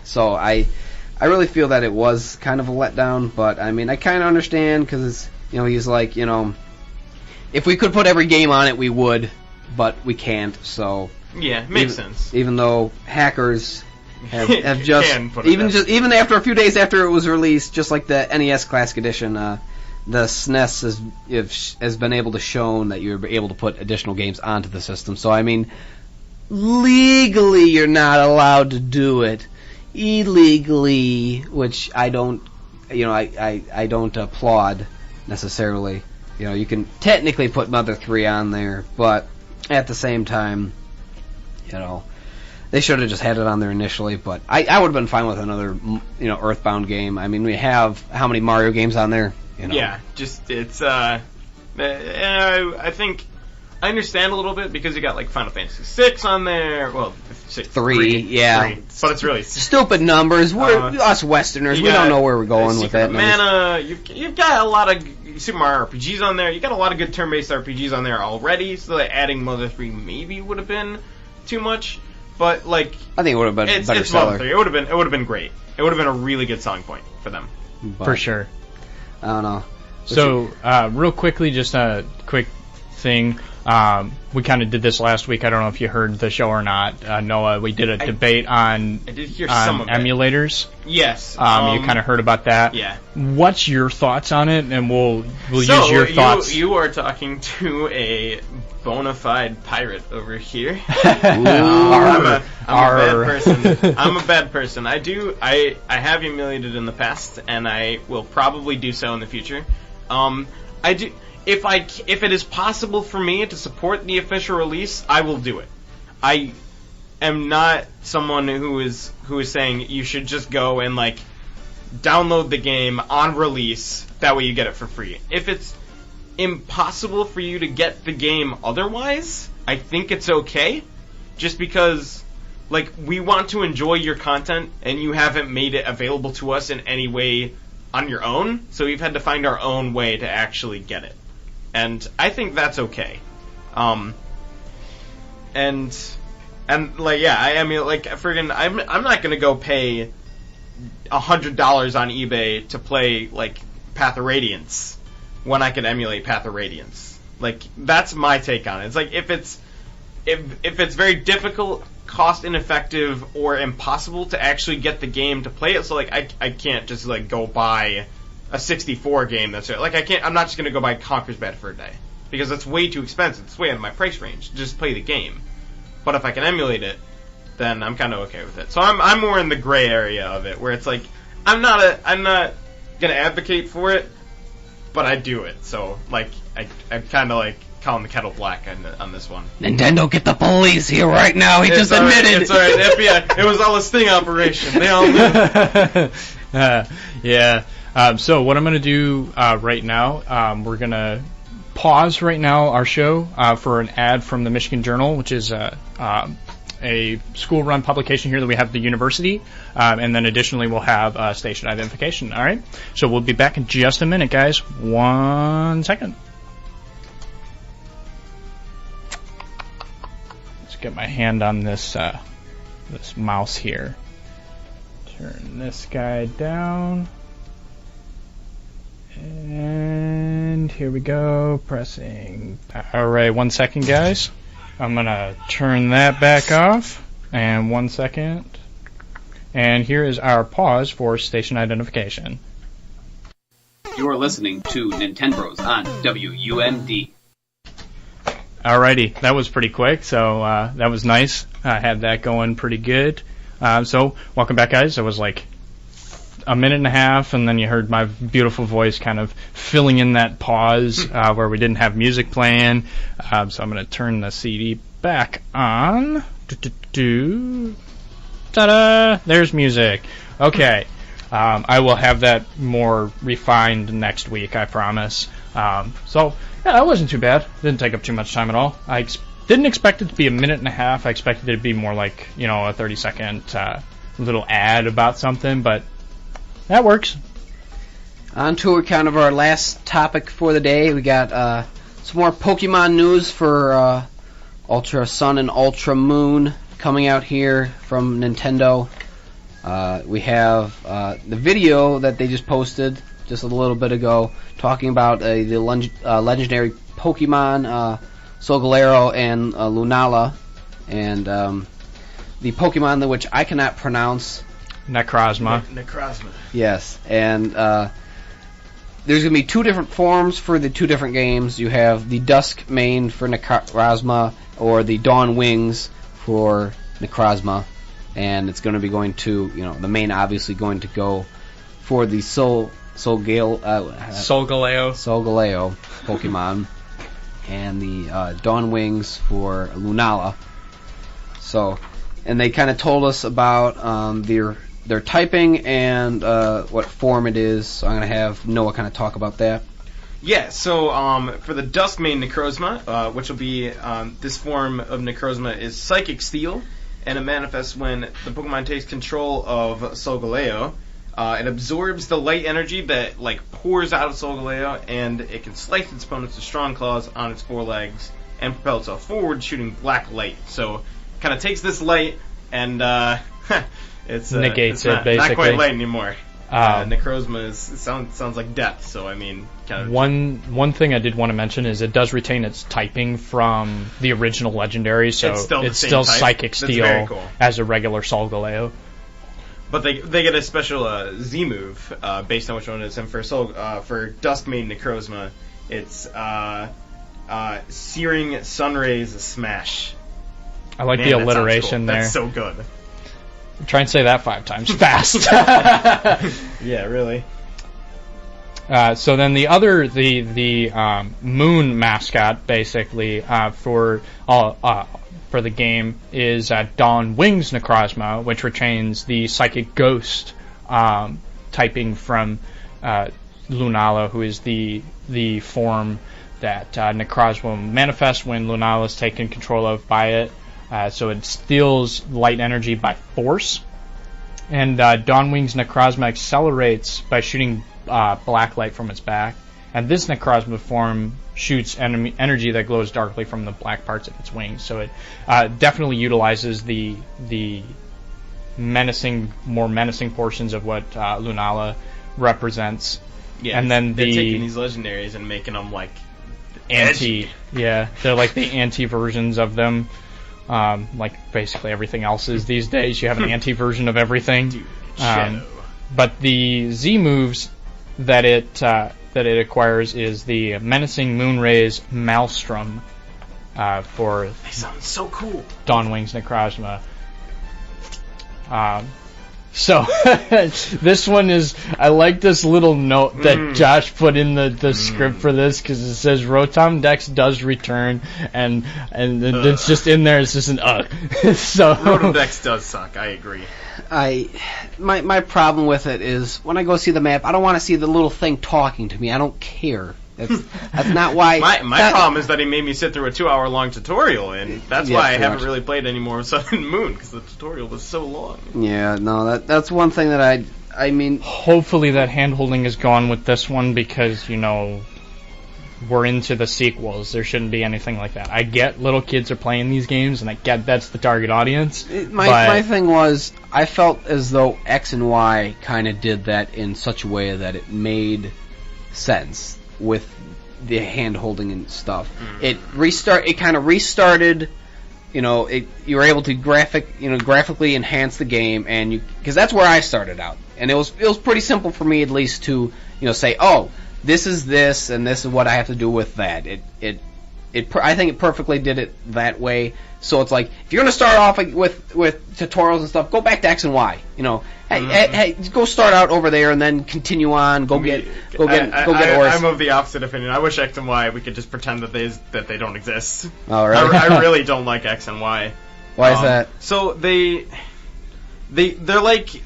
So I really feel that it was kind of a letdown, but I kind of understand because he's like, if we could put every game on it, we would, but we can't. So yeah, makes sense. Even though hackers have just even after a few days after it was released, just like the NES Classic Edition, the SNES has been able to show that you're able to put additional games onto the system. So legally you're not allowed to do it. Illegally, which I don't, I don't applaud necessarily. You can technically put Mother 3 on there, but at the same time, they should have just had it on there initially. But I would have been fine with another, Earthbound game. We have how many Mario games on there? Yeah, just it's. I think I understand a little bit because you got like Final Fantasy 6 on there. Well, 3, yeah. 3, but it's really stupid numbers. We're us Westerners. We don't know where we're going with that. Mana. You've got a lot of Super Mario RPGs on there. You got a lot of good turn-based RPGs on there already. So that adding Mother 3 maybe would have been too much. But I think it would have been a better seller. It would have been great. It would have been a really good selling point for them. But, for sure. I don't know. So real quickly, just a quick thing. We kind of did this last week. I don't know if you heard the show or not. Noah, we did a debate on emulators. Yes. You kind of heard about that. Yeah. What's your thoughts on it? And we'll use your thoughts. You are talking to a bona fide pirate over here. I'm a bad person. I'm a bad person. I have emulated in the past, and I will probably do so in the future. I do. If it is possible for me to support the official release, I will do it. I am not someone who is saying you should just go and download the game on release. That way you get it for free. If impossible for you to get the game otherwise, I think it's okay. Just because, like, we want to enjoy your content, and you haven't made it available to us in any way on your own, so we've had to find our own way to actually get it. And I think that's okay. And like, yeah, I mean, like, friggin', I'm not gonna go pay $100 on eBay to play, like, Path of Radiance when I can emulate Path of Radiance. Like, that's my take on it. It's like, if it's very difficult, cost ineffective, or impossible to actually get the game to play it, so, like, I can't just, like, go buy a 64 game that's, like, I'm not just gonna go buy Conker's Bad Fur Day, because that's way too expensive. It's way out of my price range. Just play the game. But if I can emulate it, then I'm kind of okay with it. So I'm more in the gray area of it, where it's like, I'm not gonna advocate for it, but I do it. So, like, I'm kind of like calling the kettle black on this one. Nintendo, get the police here right now. He just admitted. It's alright. The FBI. It was all a sting operation. They all knew. Yeah. So what I'm going to do right now, we're going to pause right now our show for an ad from the Michigan Journal, which is a school-run publication here that we have at the university, and then additionally we'll have station identification. All right. So we'll be back in just a minute, guys. 1 second. Let's get my hand on this this mouse here. Turn this guy down. And here we go, pressing. Alright, 1 second, guys. I'm gonna turn that back off. And 1 second. And here is our pause for station identification. You're listening to Nintenbros on WUMD. Alrighty, that was pretty quick, so that was nice. I had that going pretty good. So, welcome back, guys. It was like a minute and a half, and then you heard my beautiful voice kind of filling in that pause where we didn't have music playing. So I'm going to turn the CD back on. Ta-da! There's music. Okay. I will have that more refined next week, I promise. So, yeah, that wasn't too bad. Didn't take up too much time at all. I didn't expect it to be a minute and a half. I expected it to be more like, a 30-second little ad about something, but that works. On to kind of our last topic for the day. We got some more Pokemon news for Ultra Sun and Ultra Moon coming out here from Nintendo. We have the video that they just posted just a little bit ago talking about the legendary Pokemon Solgaleo and Lunala, and the Pokemon which I cannot pronounce. Necrozma. Necrozma. Yes, and there's going to be two different forms for the two different games. You have the Dusk Mane for Necrozma, or the Dawn Wings for Necrozma, and it's going to be going to, the main obviously going to go for the Solgaleo Pokemon, and the Dawn Wings for Lunala. So, and they kind of told us about their typing and what form it is. So I'm going to have Noah kind of talk about that. Yeah, so for the Duskmane Necrozma, which will be this form of Necrozma is Psychic Steel, and it manifests when the Pokemon takes control of Solgaleo. It absorbs the light energy that pours out of Solgaleo, and it can slice its opponents with strong claws on its forelegs and propel itself forward, shooting black light. So, kind of takes this light and it's negates it's basically. Not quite light anymore. Necrozma sounds like death. So I mean, kind of. One thing I did want to mention is it does retain its typing from the original Legendary, so it's still type. Psychic That's Steel very cool. as a regular Solgaleo. But they get a special Z move based on which one it is. And for Duskmane Necrozma, it's Searing Sunrays Smash. I like the alliteration there. That's so good. Try and say that 5 times fast. Yeah, really. So then the Moon mascot basically for the game is Dawn Wings Necrozma, which retains the Psychic Ghost typing from Lunala, who is the form that Necrozma manifests when Lunala is taken control of by it. So it steals light energy by force. And Dawnwing's Necrozma accelerates by shooting black light from its back. And this Necrozma form shoots energy that glows darkly from the black parts of its wings. So it definitely utilizes the more menacing portions of what Lunala represents. Yeah, and then they're taking these legendaries and making them like anti. Yeah, they're like the anti versions of them. Like basically everything else is these days. You have an anti version of everything. Dude, Shadow. But the Z moves that it acquires is the Menacing Moonrays Maelstrom for They sound so cool. Dawnwing's Necrozma. So this one is, I like this little note that Josh put in the script for this, because it says Rotom Dex does return, and it's just in there. It's just an so Rotom Dex does suck. I agree. My problem with it is when I go see the map, I don't want to see the little thing talking to me. I don't care. That's not why. My problem is that he made me sit through a 2-hour-long tutorial, and that's why I haven't really played any more of Sun and Moon, because the tutorial was so long. Yeah, no, that's one thing that I mean. Hopefully that hand-holding is gone with this one, because, you know, we're into the sequels. There shouldn't be anything like that. I get little kids are playing these games, and I get that's the target audience. My thing was, I felt as though X and Y kind of did that in such a way that it made sense with the hand holding and stuff. It kind of restarted. You know, you were able to graphically enhance the game, and because that's where I started out, and it was pretty simple for me at least to say, oh, this is this, and this is what I have to do with that. I think it perfectly did it that way. So it's like, if you're going to start off with tutorials and stuff, go back to X and Y. Hey, go start out over there and then continue on. Go get Oris. I'm of the opposite opinion. I wish X and Y we could just pretend that they don't exist. Oh, really? I really don't like X and Y. Why is that? So they're like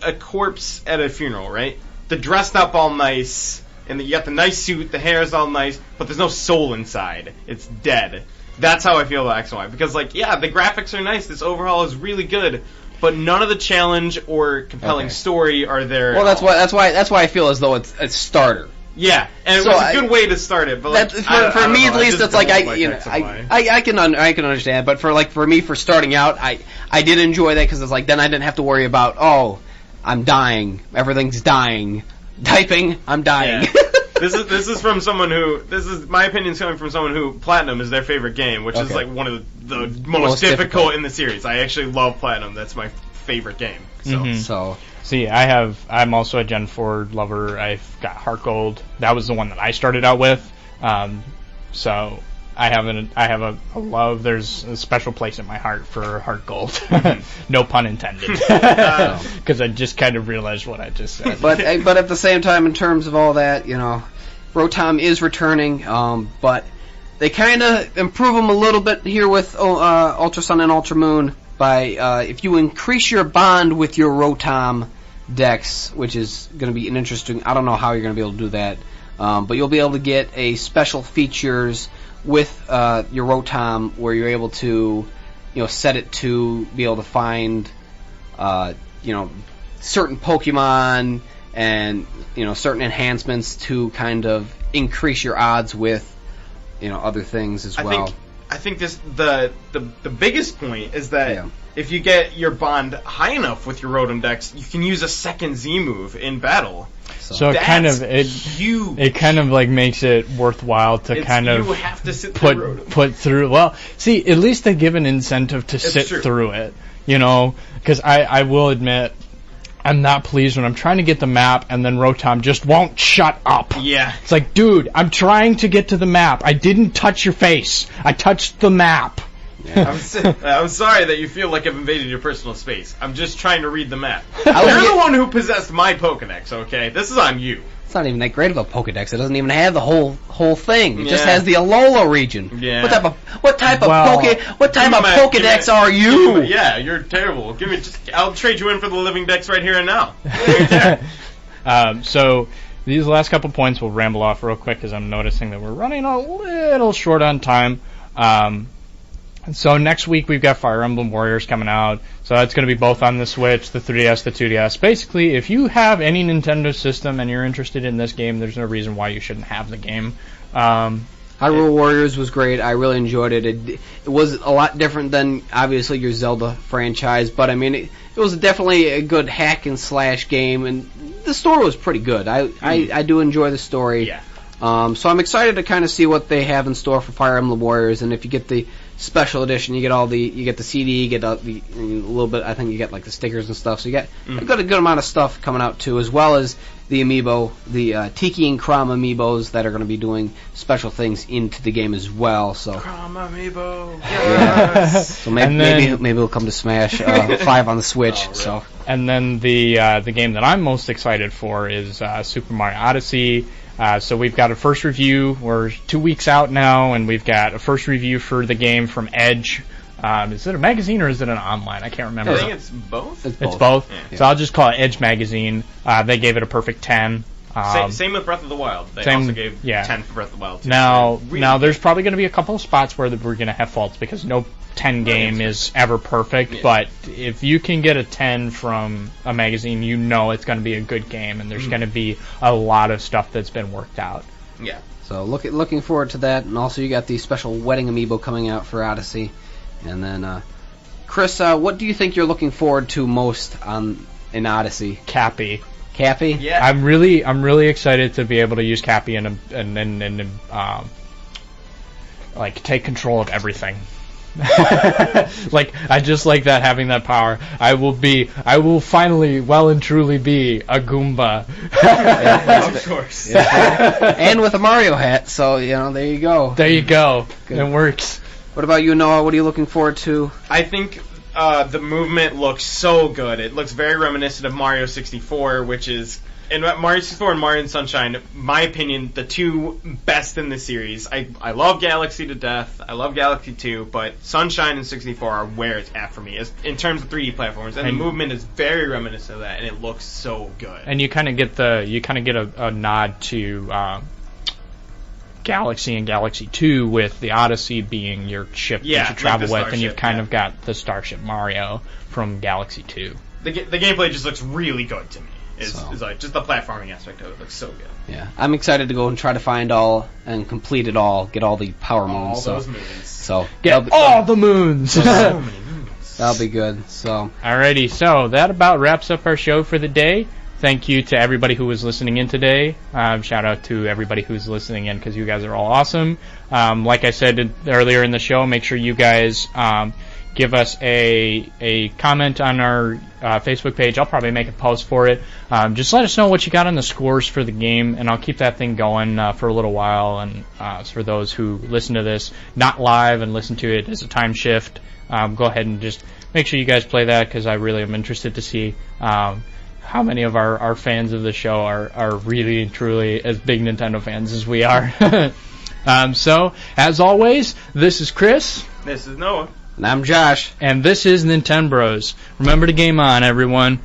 a corpse at a funeral, right? They're dressed up all nice, and you got the nice suit, the hair is all nice, but there's no soul inside. It's dead. That's how I feel about X and Y. Because, the graphics are nice, this overhaul is really good, but none of the challenge or compelling story are there. Well, that's why I feel as though it's a starter. Yeah, and it was a good way to start it. But for me, at least, it's like I can understand. But for me, for starting out, I did enjoy that, because it's like then I didn't have to worry about, oh, I'm dying, everything's dying, typing, I'm dying. Yeah. This is from someone who, my opinion is coming from someone who Platinum is their favorite game, which is like one of the most difficult in the series. I actually love Platinum. That's my favorite game. So. See, I'm also a Gen 4 lover. I've got Heart Gold. That was the one that I started out with. So I have a love. There's a special place in my heart for Heart Gold. No pun intended. Because I just kind of realized what I just said. But at the same time, in terms of all that, Rotom is returning. But they kind of improve him a little bit here with Ultra Sun and Ultra Moon by if you increase your bond with your Rotom Dex, which is going to be an interesting. I don't know how you're going to be able to do that, but you'll be able to get a special features with your Rotom, where you're able to, set it to be able to find, certain Pokemon and certain enhancements to kind of increase your odds with, other things as well. I think the biggest point is that if you get your bond high enough with your Rotom Dex, you can use a second Z move in battle. So it kind of makes it worthwhile to you have to sit put through. Well, see, at least they give an incentive to sit through it. Because I will admit, I'm not pleased when I'm trying to get the map and then Rotom just won't shut up. Yeah. It's like, dude, I'm trying to get to the map. I didn't touch your face. I touched the map. Yeah. I'm sorry that you feel like I've invaded your personal space. I'm just trying to read the map. You're the one who possessed my Pokedex, okay? This is on you. It's not even that great of a Pokedex. It doesn't even have the whole thing. It just has the Alola region. Yeah. What type of Pokedex are you? Yeah, you're terrible. I'll trade you in for the living Dex right here and now. So these last couple points we'll ramble off real quick because I'm noticing that we're running a little short on time. So next week we've got Fire Emblem Warriors coming out. So that's going to be both on the Switch, the 3DS, the 2DS. Basically, if you have any Nintendo system and you're interested in this game, there's no reason why you shouldn't have the game. Hyrule Warriors was great. I really enjoyed it. It was a lot different than, obviously, your Zelda franchise, but I mean, it was definitely a good hack and slash game, and the story was pretty good. I do enjoy the story. Yeah. So I'm excited to kind of see what they have in store for Fire Emblem Warriors, and if you get the special edition, you get the CD, you get a little bit. I think you get like the stickers and stuff. So you get a good amount of stuff coming out too, as well as the amiibo, the Tiki and Crom amiibos that are going to be doing special things into the game as well. So Crom amiibo, yes. So maybe we'll come to Smash 5 on the Switch. Oh, really? So and then the game that I'm most excited for is Super Mario Odyssey. So we've got a first review. We're 2 weeks out now, and we've got a first review for the game from Edge. Is it a magazine or is it an online? I can't remember. I think it's both. it's It's both. both. Yeah. So I'll just call it Edge Magazine. They gave it a perfect 10. Same with Breath of the Wild. They same- also gave yeah. 10 for Breath of the Wild, too. Now, Really now good. there's probably going to be a couple of spots where we're going to have faults because no 10 game is ever perfect. Yeah. But if you can get a 10 from a magazine, you know it's going to be a good game, and there's going to be a lot of stuff that's been worked out. Yeah. So looking forward to that, and also you got the special wedding amiibo coming out for Odyssey, and then Chris, what do you think you're looking forward to most in Odyssey? Cappy. Cappy? Yeah. I'm really excited to be able to use Cappy and like take control of everything. Like I just like that, having that power. I will finally well and truly be a Goomba. Of course. And with a Mario hat, so there you go. There you go. Good. It works. What about you, Noah? What are you looking forward to? I think the movement looks so good. It looks very reminiscent of Mario 64, which is... And Mario 64 and Mario Sunshine, in my opinion, the two best in the series. I love Galaxy to death. I love Galaxy 2, but Sunshine and 64 are where it's at for me in terms of 3D platforms. And the movement is very reminiscent of that, and it looks so good. And you kind of get a nod to Galaxy and Galaxy 2 with the Odyssey being your ship Yeah, that you travel like the with, and you've starship, kind yeah. of got the Starship Mario from Galaxy 2. The gameplay just looks really good to me. Is So. like just the platforming aspect of it looks so good. Yeah, I'm excited to go and try to find all and complete it all, get all the power moons. All so, those moons. So Get all the moons! So many moons. that'll be good. So Alrighty, so that about wraps up our show for the day. Thank you to everybody who was listening in today. Shout out to everybody who's listening in because you guys are all awesome. Like I said earlier in the show, make sure you guys give us a comment on our Facebook page. I'll probably make a post for it. Just let us know what you got on the scores for the game, and I'll keep that thing going for a little while. And for those who listen to this not live and listen to it as a time shift, go ahead and just make sure you guys play that because I really am interested to see how many of our fans of the show are really and truly as big Nintendo fans as we are. So, as always, this is Chris. This is Noah. and I'm Josh. And this is Nintenbros. Remember to game on, everyone.